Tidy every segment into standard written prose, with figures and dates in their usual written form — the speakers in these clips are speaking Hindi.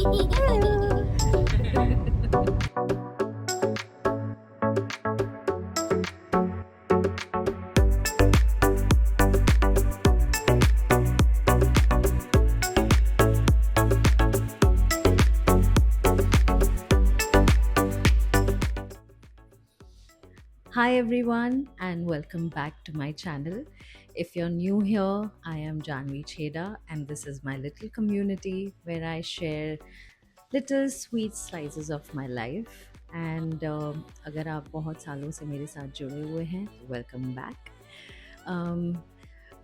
Hi everyone and welcome back to my channel. If you're new here, I am Janvi Cheda and this is my little community where I share little sweet slices of my life. And अगर आप बहुत सालों से मेरे साथ जुड़े हुए हैं, welcome back.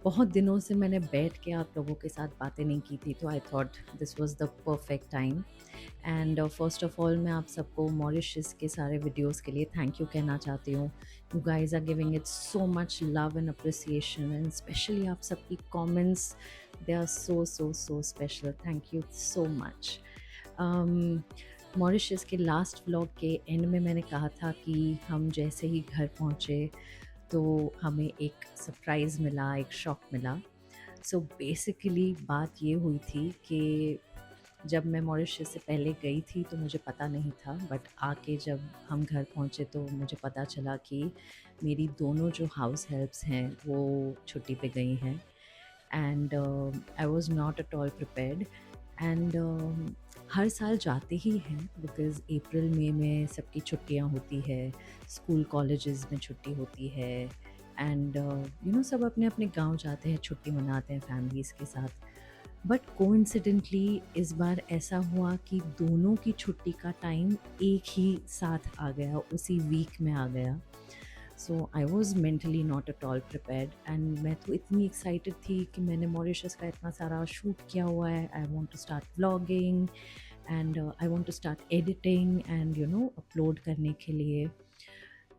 बहुत दिनों से मैंने बैठ के आप लोगों के साथ बातें नहीं की थी, तो I thought this was the perfect time. And first of all मैं आप सबको मॉरिशस के सारे वीडियोस के लिए थैंक यू कहना चाहती हूँ. You guys are giving it so much love and appreciation and specially आप सबकी comments, they are so so so special. Thank you so much. Mauritius के लास्ट व्लॉग के एंड में मैंने कहा था कि हम जैसे ही घर पहुँचे तो हमें एक सरप्राइज़ मिला, एक शॉक मिला. सो बेसिकली बात ये हुई थी कि जब मैं मॉरिशस से पहले गई थी तो मुझे पता नहीं था, बट आके जब हम घर पहुँचे तो मुझे पता चला कि मेरी दोनों जो हाउस हेल्प्स हैं वो छुट्टी पे गई हैं. And I was not at all prepared. And हर साल जाते ही हैं बिकॉज़ अप्रैल मई में सबकी छुट्टियां होती है, स्कूल कॉलेजेस में छुट्टी होती है. एंड सब अपने अपने गांव जाते हैं, छुट्टी मनाते हैं फैमिलीज़ के साथ. बट कोइंसिडेंटली इस बार ऐसा हुआ कि दोनों की छुट्टी का टाइम एक ही साथ आ गया, उसी वीक में आ गया. So I was mentally not at all prepared and मैं तो इतनी एक्साइटेड थी कि मैंने मॉरिशस का इतना सारा शूट किया हुआ है. I want to start vlogging and I want to start editing and upload करने के लिए.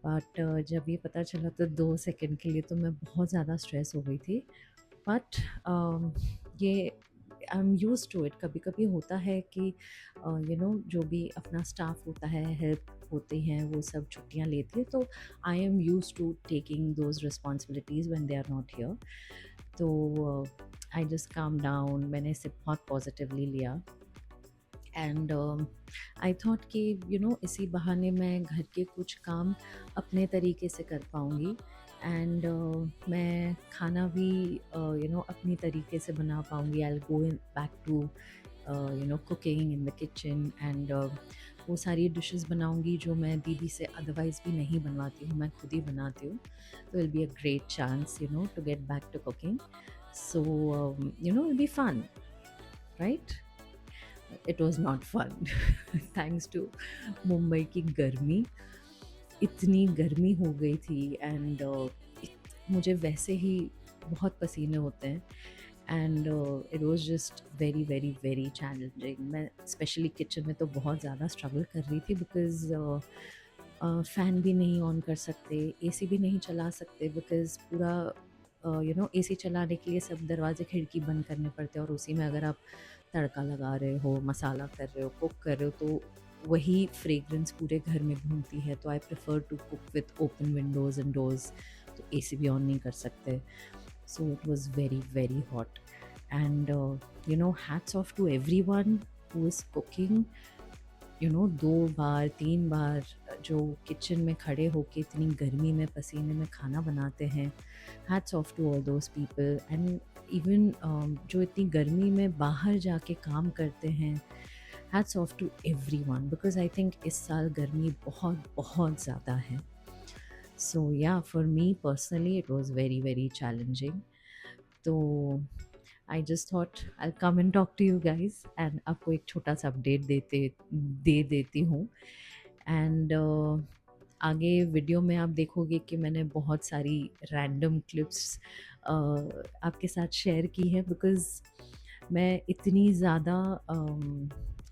बट जब ये पता चला तो 2 सेकंड के लिए तो मैं बहुत ज़्यादा स्ट्रेस हो गई थी. बट ये I am use to it. कभी कभी होता है कि जो भी अपना स्टाफ होता है, हेल्प होते हैं, वो सब छुट्टियां लेती है, तो I am use to taking those responsibilities when they are not here. तो आई जस्ट काम डाउन. मैंने इसे बहुत पॉजिटिवली लिया एंड आई थॉट कि इसी बहाने मैं घर के कुछ काम अपने तरीके से कर पाऊँगी. एंड मैं खाना भी अपनी तरीके से बना पाऊँगी. I will go back to cooking in the kitchen and वो सारी डिशेस बनाऊँगी जो मैं दीदी से अदरवाइज़ भी नहीं बनवाती हूँ, मैं खुद ही बनाती हूँ. तो will be a great chance to get back to cooking. So will be fun, right? It was not fun thanks to Mumbai की गर्मी. इतनी गर्मी हो गई थी एंड मुझे वैसे ही बहुत पसीने होते हैं. And it was just very very very challenging. मैं स्पेशली किचन में तो बहुत ज़्यादा स्ट्रगल कर रही थी बिकॉज़ फ़ैन भी नहीं ऑन कर सकते, एसी भी नहीं चला सकते बिकॉज़ पूरा एसी चलाने के लिए सब दरवाजे खिड़की बंद करने पड़ते हैं. और उसी में अगर आप तड़का लगा रहे हो, मसाला कर रहे हो, कुक कर रहे हो, तो वही फ्रेग्रेंस पूरे घर में घूमती है. तो I prefer to cook with open windows and doors. तो एसी भी ऑन नहीं कर सकते. So it was very very hot and hats off to everyone who is cooking. 2 बार 3 बार जो किचन में खड़े होके इतनी गर्मी में पसीने में खाना बनाते हैं. Hats off to all those people. And even जो इतनी गर्मी में बाहर जाके काम करते हैं, hats off to everyone because I think इस साल गर्मी बहुत बहुत ज़्यादा है. So yeah for me personally it was very very challenging. तो I just thought I come and talk to you guys and आपको एक छोटा सा अपडेट दे देती हूँ. एंड आगे वीडियो में आप देखोगे कि मैंने बहुत सारी रैंडम क्लिप्स आपके साथ शेयर की है बिकॉज़ मैं इतनी ज़्यादा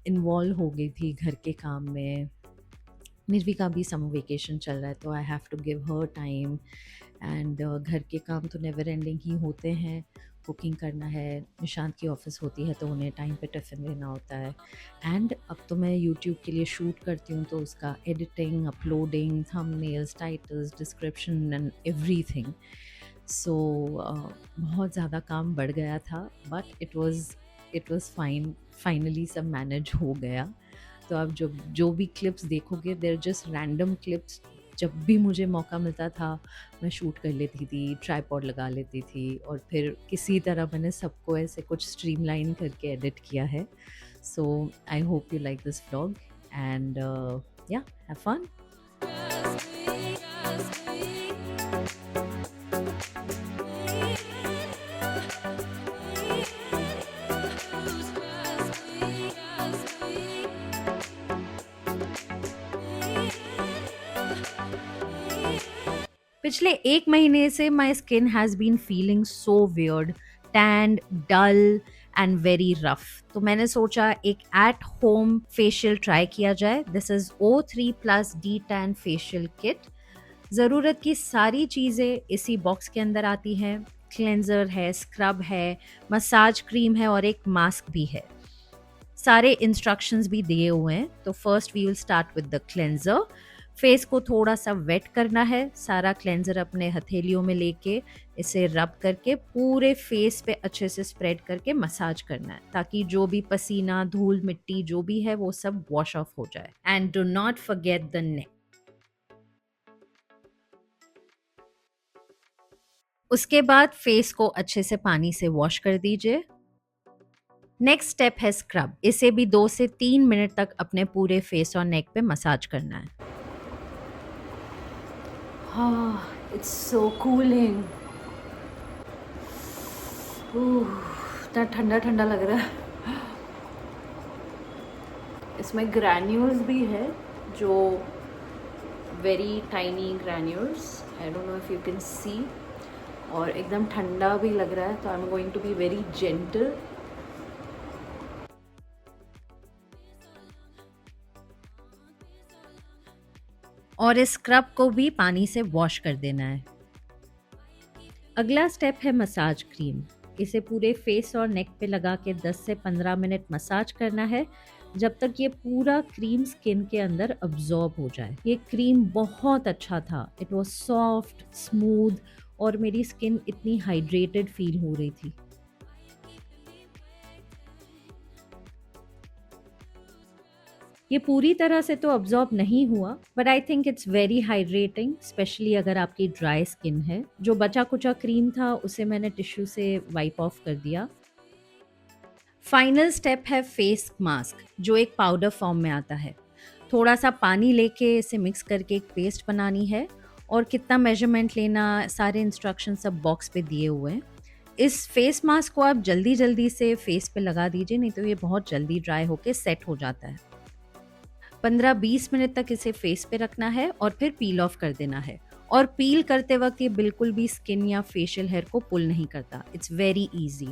इन्वॉल्व हो गई थी घर के काम में. निर्वी का भी समर वेकेशन चल रहा है तो I have to give her time. And घर के काम तो नेवर एंडिंग ही होते हैं. कुकिंग करना है, निशांत की ऑफिस होती है तो उन्हें टाइम पे टिफ़िन देना होता है. एंड अब तो मैं यूट्यूब के लिए शूट करती हूँ तो उसका editing, uploading, thumbnails, titles, description and everything. So बहुत ज़्यादा काम बढ़ गया था but it was it was fine, finally सब मैनेज हो गया। तो आप जो जो भी क्लिप्स देखोगे देयर जस्ट रैंडम क्लिप्स। जब भी मुझे मौका मिलता था मैं शूट कर लेती थी, ट्राइपॉड लगा लेती थी और फिर किसी तरह मैंने सबको ऐसे कुछ स्ट्रीमलाइन करके एडिट किया है। So I hope you like this vlog and yeah have fun. पिछले 1 महीने से my skin has been feeling so weird, tanned, dull and very rough. तो मैंने सोचा एक एट होम फेशियल ट्राई किया जाए। This is O3+ D10 facial kit. ज़रूरत की सारी चीज़ें इसी बॉक्स के अंदर आती हैं। क्लेंजर है, स्क्रब है, मसाज क्रीम है और एक मास्क भी है। सारे इंस्ट्रक्शंस भी दिए हुए हैं। तो first we will start with the cleanser. Face को थोड़ा सा वेट करना है, सारा क्लेंजर अपने हथेलियों में लेके इसे रब करके पूरे फेस पे अच्छे से स्प्रेड करके मसाज करना है, ताकि जो भी पसीना, धूल, मिट्टी जो भी है वो सब वॉश ऑफ हो जाए। And do not forget the neck. उसके बाद फेस को अच्छे से पानी से वॉश कर दीजिए। नेक्स्ट स्टेप है स्क्रब। इसे भी 2 से 3 मिनट तक अपने पूरे फेस और नेक पे मसाज करना है। It's so cooling. इतना ठंडा ठंडा लग रहा है। इसमें ग्रैन्यूल्स भी है, जो very tiny granules, I don't know if you can see, और एकदम ठंडा भी लग रहा है। तो I am going to be very gentle. और इस स्क्रब को भी पानी से वॉश कर देना है। अगला स्टेप है मसाज क्रीम। इसे पूरे फेस और नेक पे लगा के 10 से 15 मिनट मसाज करना है, जब तक ये पूरा क्रीम स्किन के अंदर अब्जॉर्ब हो जाए। ये क्रीम बहुत अच्छा था। इट वॉज सॉफ्ट, स्मूथ और मेरी स्किन इतनी हाइड्रेटेड फील हो रही थी। ये पूरी तरह से तो अब्जॉर्ब नहीं हुआ, but I think it's very hydrating, specially अगर आपकी ड्राई स्किन है। जो बचा कुचा क्रीम था उसे मैंने टिश्यू से वाइप ऑफ कर दिया। फाइनल स्टेप है फेस मास्क, जो एक पाउडर फॉर्म में आता है। थोड़ा सा पानी लेके इसे मिक्स करके एक पेस्ट बनानी है, और कितना मेजरमेंट लेना, सारे इंस्ट्रक्शन सब बॉक्स पे दिए हुए हैं। इस फेस मास्क को आप जल्दी जल्दी से फेस पे लगा दीजिए, नहीं तो ये बहुत जल्दी ड्राई होके सेट हो जाता है। 15-20 मिनट तक इसे फेस पे रखना है और फिर पील ऑफ कर देना है। और पील करते वक्त ये बिल्कुल भी स्किन या फेशियल हेयर को पुल नहीं करता। It's very easy.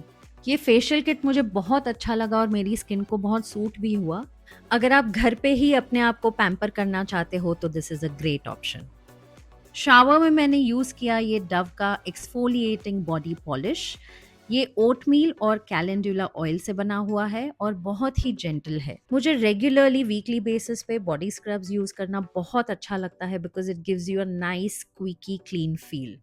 ये फेशियल किट मुझे बहुत अच्छा लगा और मेरी स्किन को बहुत सूट भी हुआ। अगर आप घर पे ही अपने आप को पैम्पर करना चाहते हो तो this is a great option. Shower में मैंने यूज़ किया ये डव का एक्सफोलिएटिंग बॉडी पॉलिश। ये ओटमील और कैलेंडुला ऑयल से बना हुआ है और बहुत ही जेंटल है। मुझे रेगुलरली वीकली बेसिस पे बॉडी स्क्रब्स यूज़ करना बहुत अच्छा लगता है, because it gives you a nice quickie clean feel.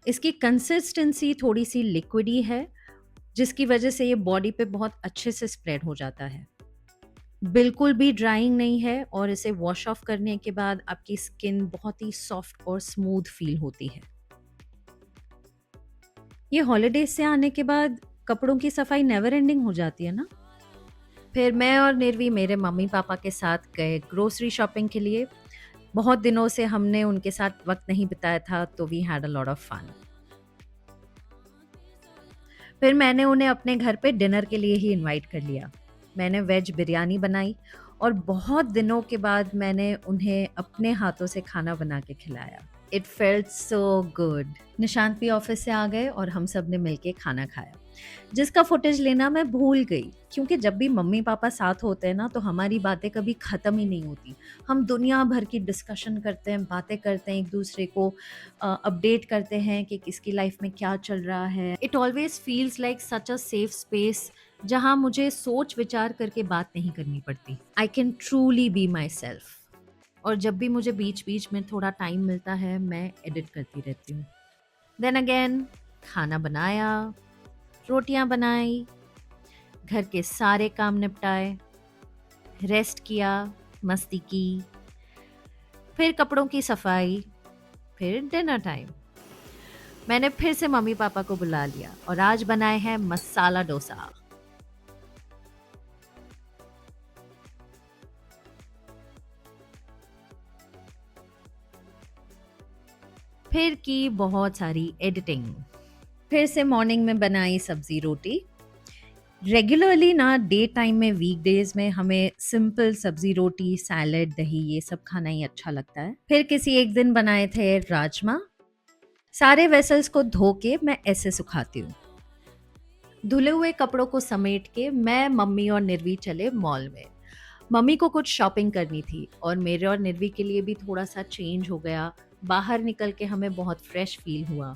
इसकी कंसिस्टेंसी थोड़ी सी लिक्विडी है, जिसकी वजह से ये बॉडी पे बहुत अच्छे से स्प्रेड हो जाता है। बिल्कुल भी ड्राइंग नहीं है और इसे वॉश ऑफ करने के बाद आपकी स्किन बहुत ही सॉफ्ट और स्मूथ फील होती है। ये हॉलीडेज से आने के बाद कपड़ों की सफाई नेवर एंडिंग हो जाती है ना। फिर मैं और निर्वी मेरे मम्मी पापा के साथ गए ग्रोसरी शॉपिंग के लिए। बहुत दिनों से हमने उनके साथ वक्त नहीं बिताया था, तो we had a lot of fun. फिर मैंने उन्हें अपने घर पे डिनर के लिए ही इनवाइट कर लिया। मैंने वेज बिरयानी बनाई और बहुत दिनों के बाद मैंने उन्हें अपने हाथों से खाना बना के खिलाया। It felt so good. Nishant भी ऑफिस से आ गए और हम सब ने मिलके खाना खाया, जिसका फुटेज लेना मैं भूल गई, क्योंकि जब भी मम्मी पापा साथ होते हैं ना तो हमारी बातें कभी ख़त्म ही नहीं होती। हम दुनिया भर की डिस्कशन करते हैं, बातें करते हैं, एक दूसरे को अपडेट करते हैं कि किसकी लाइफ में क्या चल रहा है। It always feels like such a safe space, जहाँ मुझे सोच विचार करके बात नहीं करनी पड़ती। I can truly be my self. और जब भी मुझे बीच बीच में थोड़ा टाइम मिलता है मैं एडिट करती रहती हूँ। देन अगेन खाना बनाया, रोटियां बनाई, घर के सारे काम निपटाए, रेस्ट किया, मस्ती की, फिर कपड़ों की सफाई, फिर डिनर टाइम। मैंने फिर से मम्मी पापा को बुला लिया और आज बनाए हैं मसाला डोसा। फिर की बहुत सारी एडिटिंग। फिर से मॉर्निंग में बनाई सब्जी रोटी। रेगुलरली ना डे टाइम में वीकडेज में हमें सिंपल सब्जी रोटी सैलेड दही ये सब खाना ही अच्छा लगता है। फिर किसी एक दिन बनाए थे राजमा। सारे वेसल्स को धो के मैं ऐसे सुखाती हूँ। धुले हुए कपड़ों को समेट के मैं मम्मी और निर्वी चले मॉल में। मम्मी को कुछ शॉपिंग करनी थी और मेरे और निर्वी के लिए भी थोड़ा सा चेंज हो गया। बाहर निकल के हमें बहुत फ्रेश फील हुआ।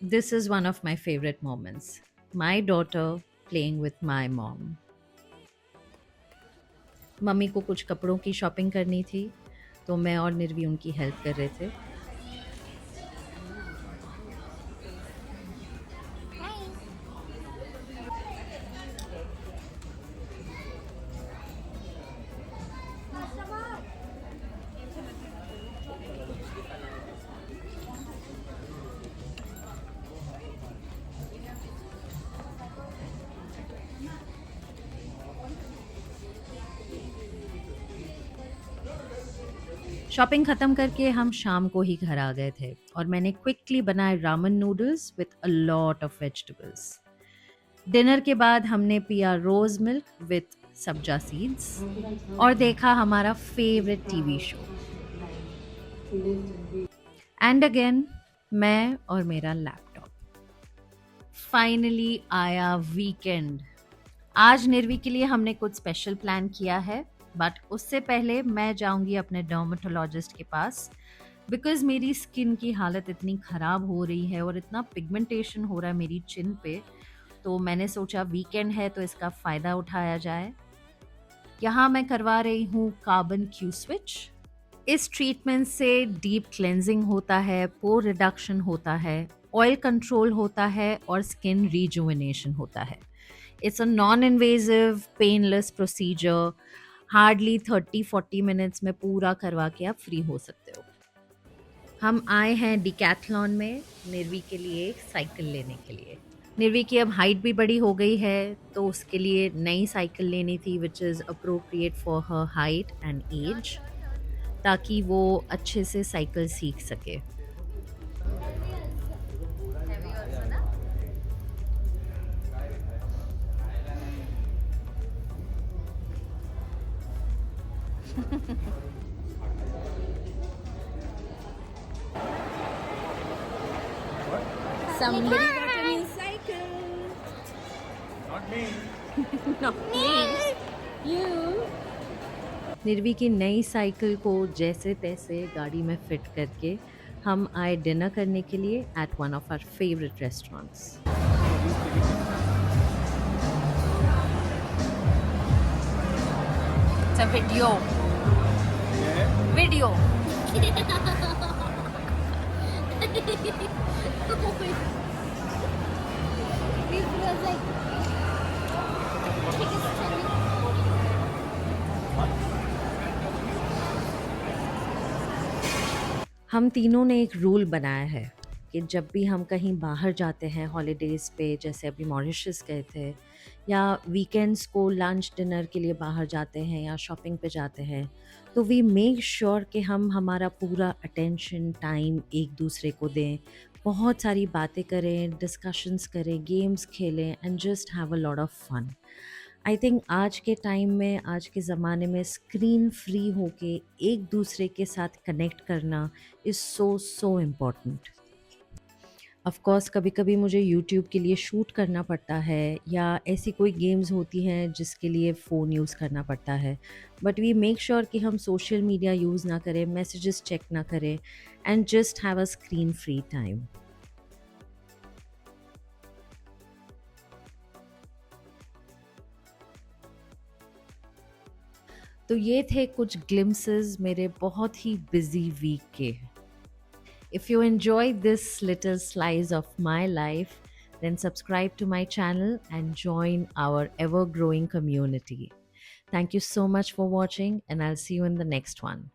This is one of my favorite moments. My daughter playing with my mom. Mummy को कुछ कपड़ों की शॉपिंग करनी थी, तो मैं और निर्वी उनकी हेल्प कर रहे थे। शॉपिंग खत्म करके हम शाम को ही घर आ गए थे और मैंने क्विकली बनाए Raman noodles with a lot of vegetables. Dinner के बाद हमने पिया रोज मिल्क विथ सब्जा सीड्स और देखा हमारा favourite TV show. And again मैं और मेरा लैपटॉप। फाइनली आया वीकेंड। आज निर्वी के लिए हमने कुछ स्पेशल प्लान किया है, बट उससे पहले मैं जाऊंगी अपने डर्मेटोलॉजिस्ट के पास बिकॉज मेरी स्किन की हालत इतनी ख़राब हो रही है और इतना पिगमेंटेशन हो रहा है मेरी चिन पे। तो मैंने सोचा वीकेंड है तो इसका फ़ायदा उठाया जाए। यहाँ मैं करवा रही हूँ कार्बन क्यू स्विच। इस ट्रीटमेंट से डीप क्लेंजिंग होता है, पोर रिडक्शन होता है, ऑयल कंट्रोल होता है और स्किन रिजुविनेशन होता है। It's a non invasive painless procedure. Hardly 30-40 minutes में पूरा करवा के आप फ्री हो सकते हो। हम आए हैं डिकैथलॉन में निर्वी के लिए एक साइकिल लेने के लिए। निर्वी की अब हाइट भी बड़ी हो गई है तो उसके लिए नई साइकिल लेनी थी which is appropriate for her height and age, ताकि वो अच्छे से साइकिल सीख सके। Somebody got a new cycle. Not me. Not me. You. निर्वी की नई साइकिल को जैसे तैसे गाड़ी में फिट करके हम आए डिनर करने के लिए at one of our favourite restaurants. It's a video. Yeah. Video. हम तीनों ने एक रूल बनाया है कि जब भी हम कहीं बाहर जाते हैं हॉलीडेज़ पे, जैसे अभी मॉरिशस गए थे, या वीकेंड्स को लंच डिनर के लिए बाहर जाते हैं या शॉपिंग पे जाते हैं, तो वी मेक श्योर कि हम हमारा पूरा अटेंशन टाइम एक दूसरे को दें, बहुत सारी बातें करें, डिस्कशंस करें, गेम्स खेलें and just have a lot of fun. I think आज के टाइम में, आज के ज़माने में स्क्रीन फ्री होके एक दूसरे के साथ कनेक्ट करना is so so important. Of course कभी-कभी मुझे यूट्यूब के लिए शूट करना पड़ता है या ऐसी कोई गेम्स होती हैं जिसके लिए फ़ोन यूज़ करना पड़ता है। बट वी मेक श्योर कि हम सोशल मीडिया यूज़ ना करें, मैसेजेस चेक ना करें and just have a screen free time. तो ये थे कुछ ग्लिम्सेस मेरे बहुत ही बिजी वीक के. If you enjoyed this little slice of my life, then subscribe to my channel and join our ever growing community. Thank you so much for watching, and I'll see you in the next one.